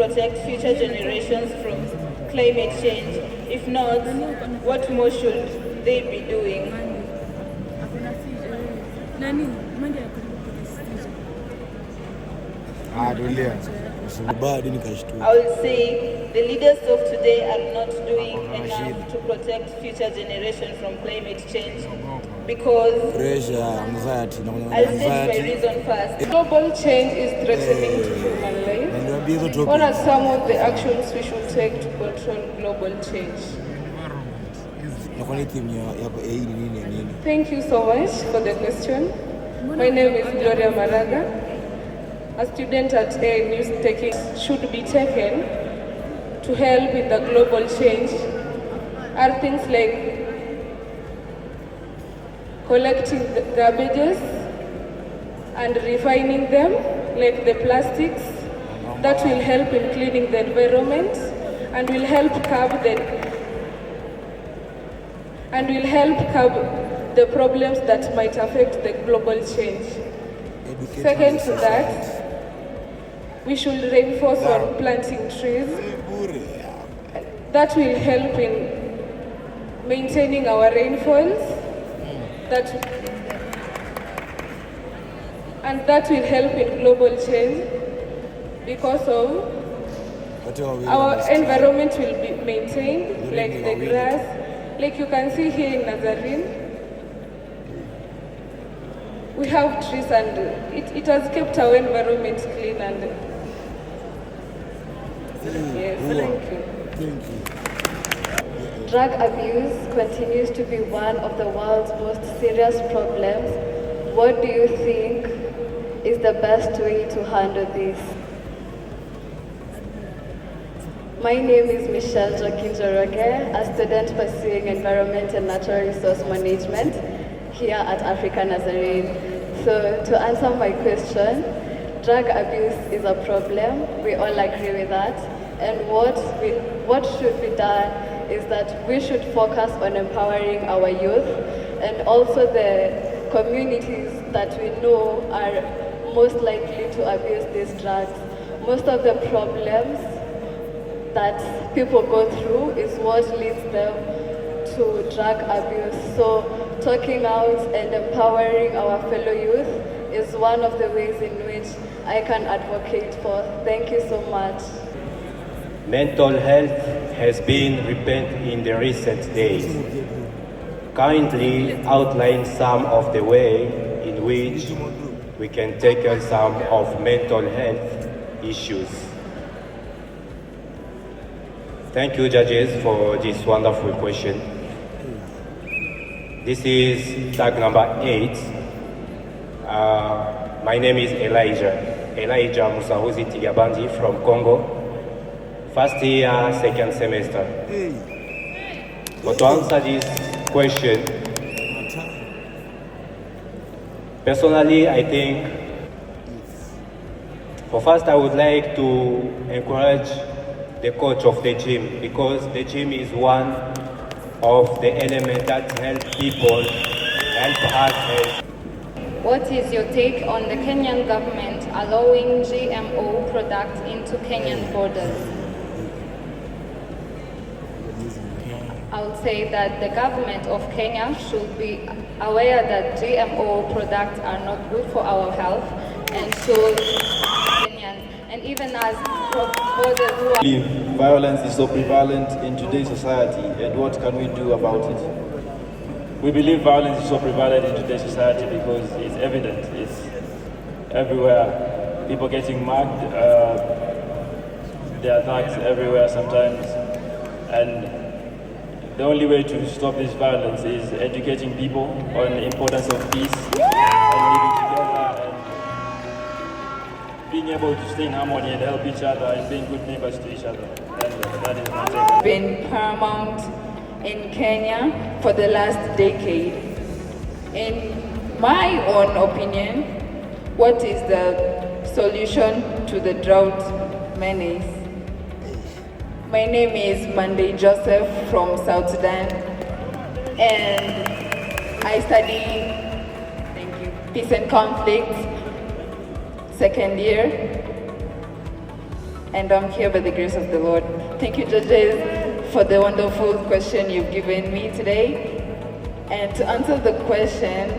protect future generations from climate change? If not, what more should they be doing? I would say the leaders of today are not doing enough to protect future generations from climate change because I'll state my reason first. Global change is threatening to human life. What are some of the actions we should take to control global change? Thank you so much for the question. My name is Gloria Maraga. A student at ANU should be taken to help in the global change are things like collecting the garbages and refining them, like the plastics, that will help in cleaning the environment and will help curb the problems that might affect the global change. Second to that, we should reinforce on planting trees. That will help in maintaining our rainfalls. And that will help in global change because of our environment will be maintained, like the grass. Like you can see here in Nazarene, we have trees and it has kept our environment clean and yes, thank you. Drug abuse continues to be one of the world's most serious problems. What do you think is the best way to handle this? My name is Michelle Joaquin-Joroge, a student pursuing Environment and Natural Resource Management here at Africa Nazarene. So to answer my question, drug abuse is a problem. We all agree with that. And what should be done is that we should focus on empowering our youth and also the communities that we know are most likely to abuse these drugs. Most of the problems that people go through is what leads them to drug abuse. So talking out and empowering our fellow youth is one of the ways in which I can advocate for. Thank you so much. Mental health has been rampant in the recent days. Kindly outline some of the way in which we can tackle some of mental health issues. Thank you, judges, for this wonderful question. This is tag number 8. My name is Elijah Musahuzi Tigabandi from Congo. First year, second semester. But to answer this question, personally, I think, first I would like to encourage the coach of the gym, because the gym is one of the elements that help people, help us. What is your take on the Kenyan government allowing GMO products into Kenyan borders? I would say that the government of Kenya should be aware that GMO products are not good for our health, and so Kenyans, and even as borders who are... Violence is so prevalent in today's society, and what can we do about it? We believe violence is so prevalent in today's society because it's evident, it's everywhere. People getting mugged, there are attacks everywhere sometimes, and the only way to stop this violence is educating people on the importance of peace and living together and being able to stay in harmony and help each other and being good neighbors to each other. And that is my take. Been paramount in Kenya for the last decade. In my own opinion, what is the solution to the drought menace? My name is Monday Joseph from South Sudan, and I study peace and conflict, second year. and I'm here by the grace of the Lord. Thank you, judges, for the wonderful question you've given me today. And to answer the question,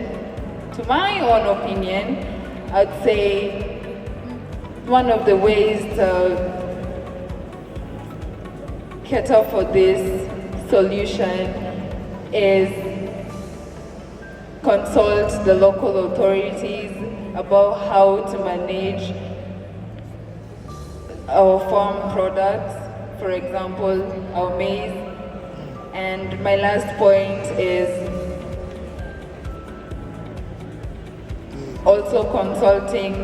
to my own opinion, I'd say one of the ways to cater for this solution is consult the local authorities about how to manage our farm products, for example, our maize. And my last point is also consulting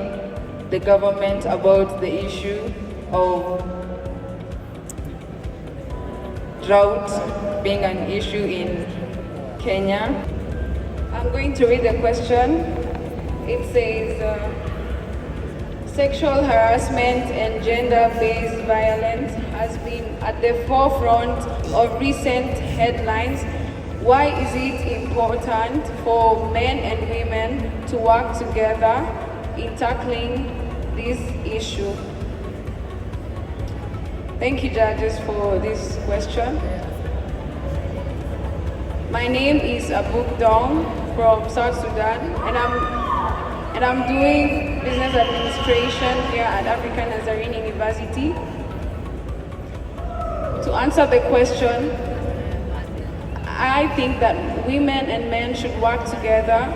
the government about the issue of drought being an issue in Kenya. I'm going to read the question. It says, sexual harassment and gender-based violence has been at the forefront of recent headlines. Why is it important for men and women to work together in tackling this issue? Thank you, judges, for this question. My name is Abuk Dong from South Sudan, and I'm doing business administration here at African Nazarene University. To answer the question, I think that women and men should work together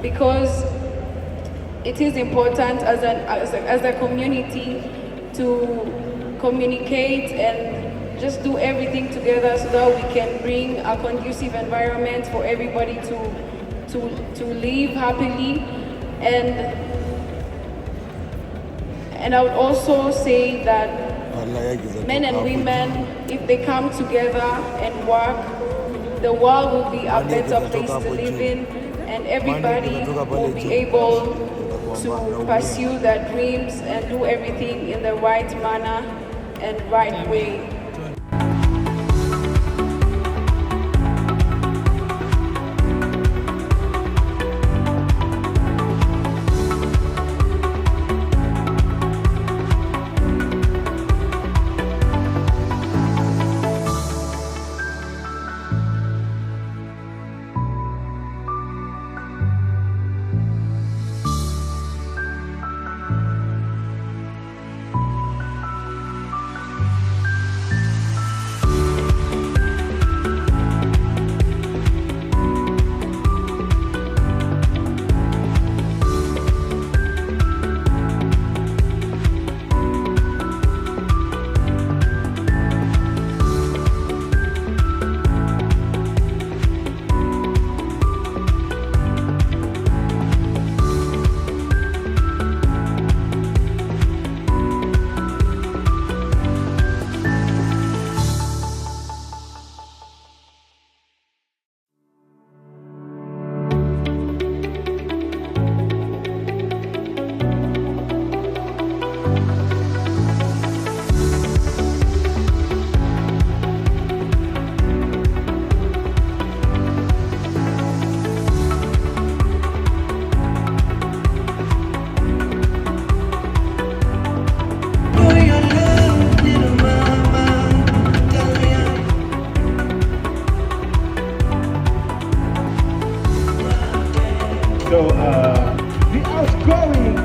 because it is important as a community to communicate and just do everything together so that we can bring a conducive environment for everybody to live happily. And I would also say that men and women, if they come together and work, the world will be a better place to live in, and everybody will be able to pursue their dreams and do everything in the right manner and right way. So, the outgoing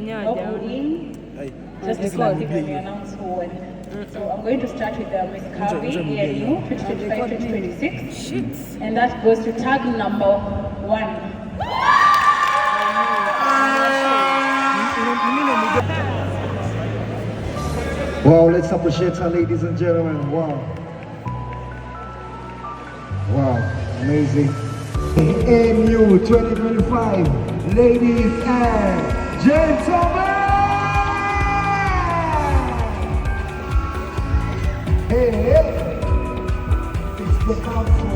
in, just because when we announce who won. So I'm going to start with Miss Kavi, ENU, 2025-2026. And that goes to tag number 1. Wow, let's appreciate her, ladies and gentlemen. Wow. Wow, amazing. ENU 2025, ladies and gentlemen. Hey, it's the council.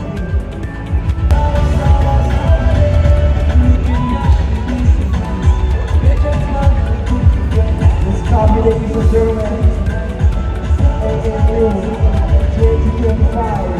Let's come, ladies and gentlemen. ENU 2025.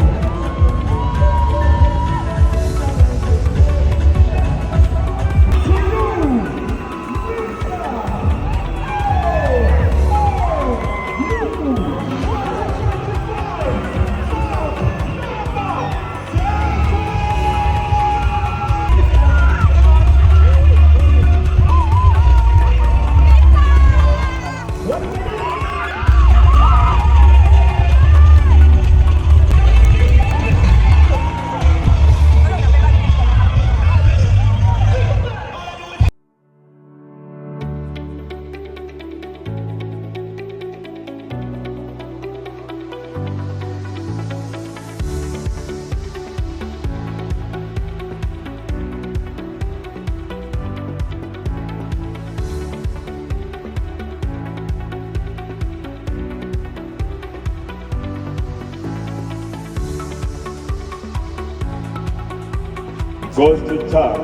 Goes to tag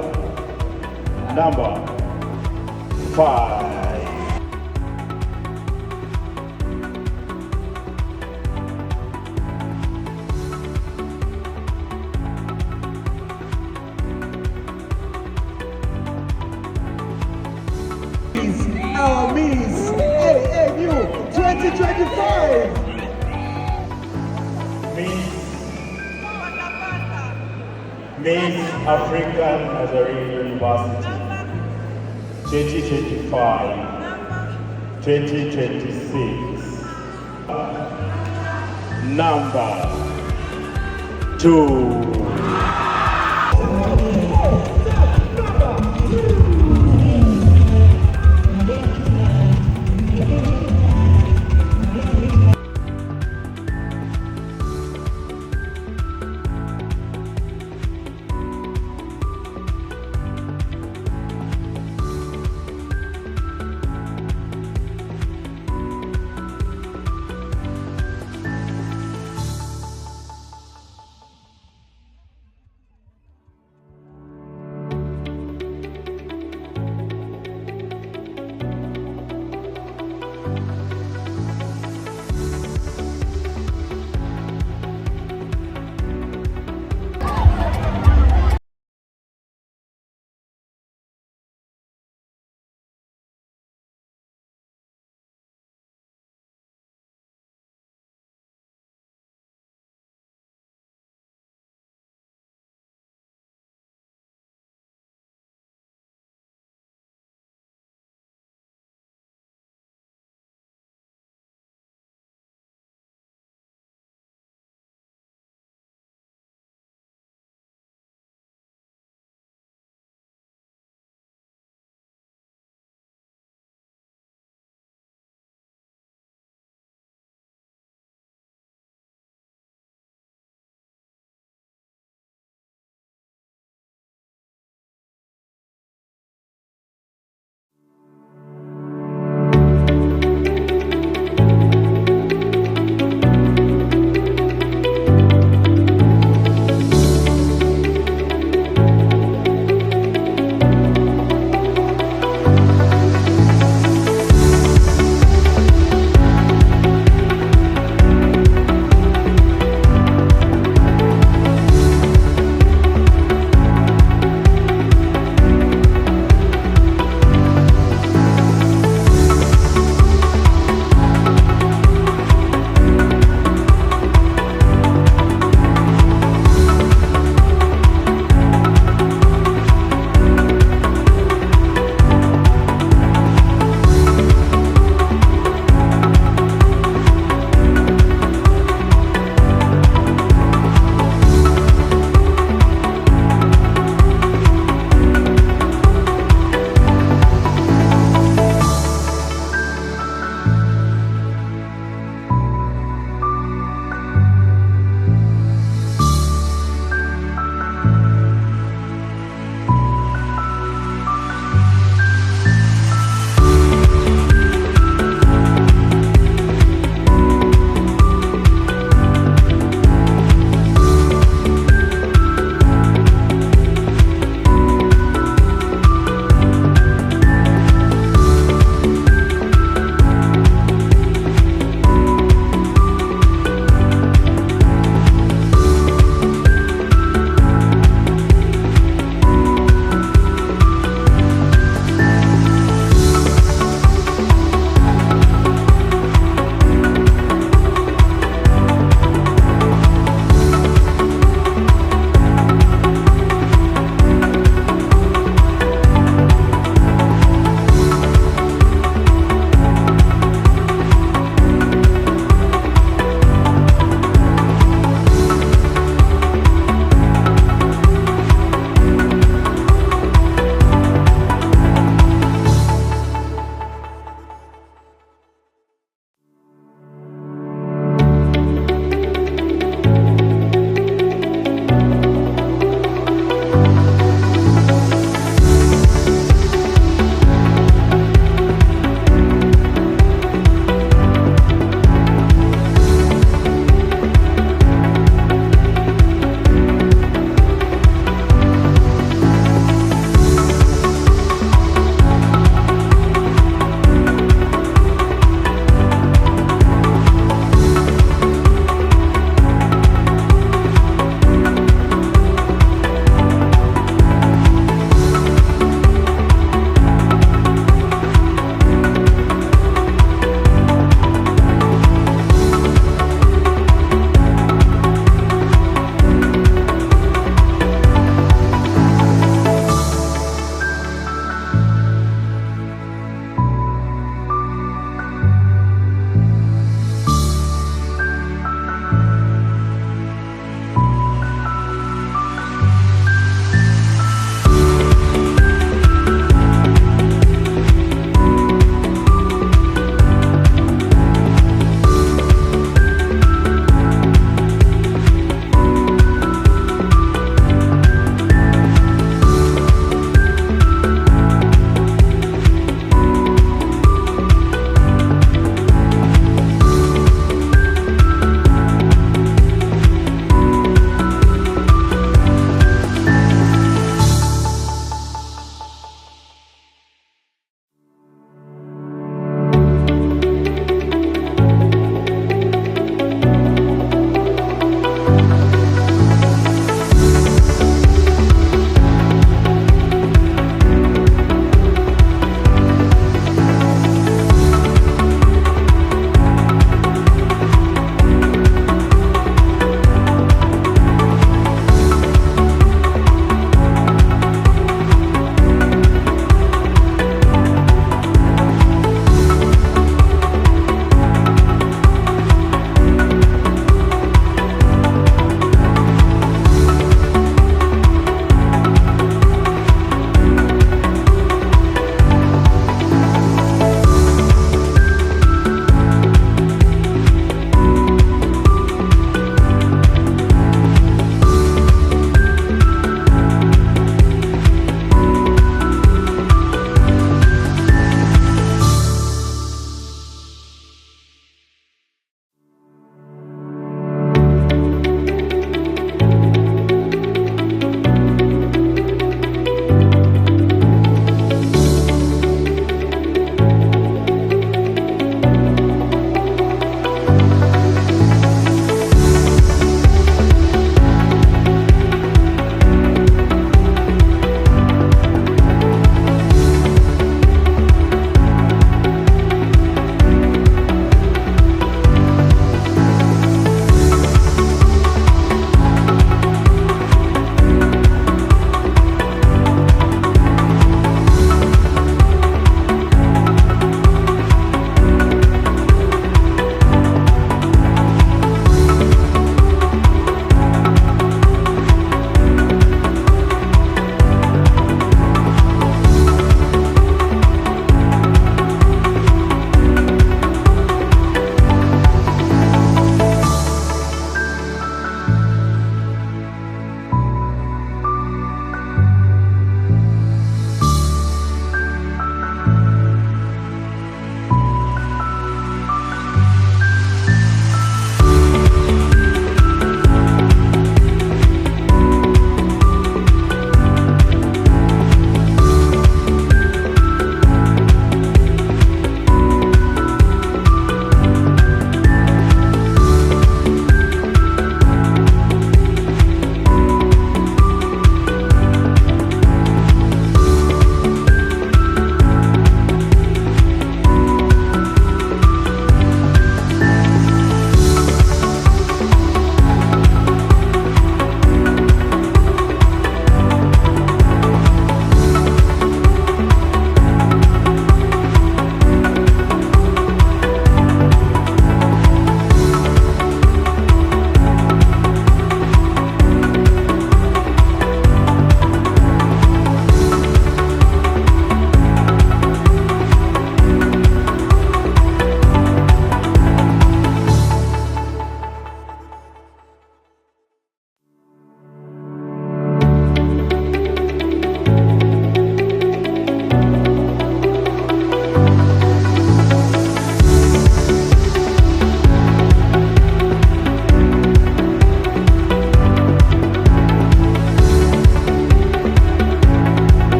number 5. Our Miss ENU 2025. Miss African Nazarene University 2025-2026. Number 2.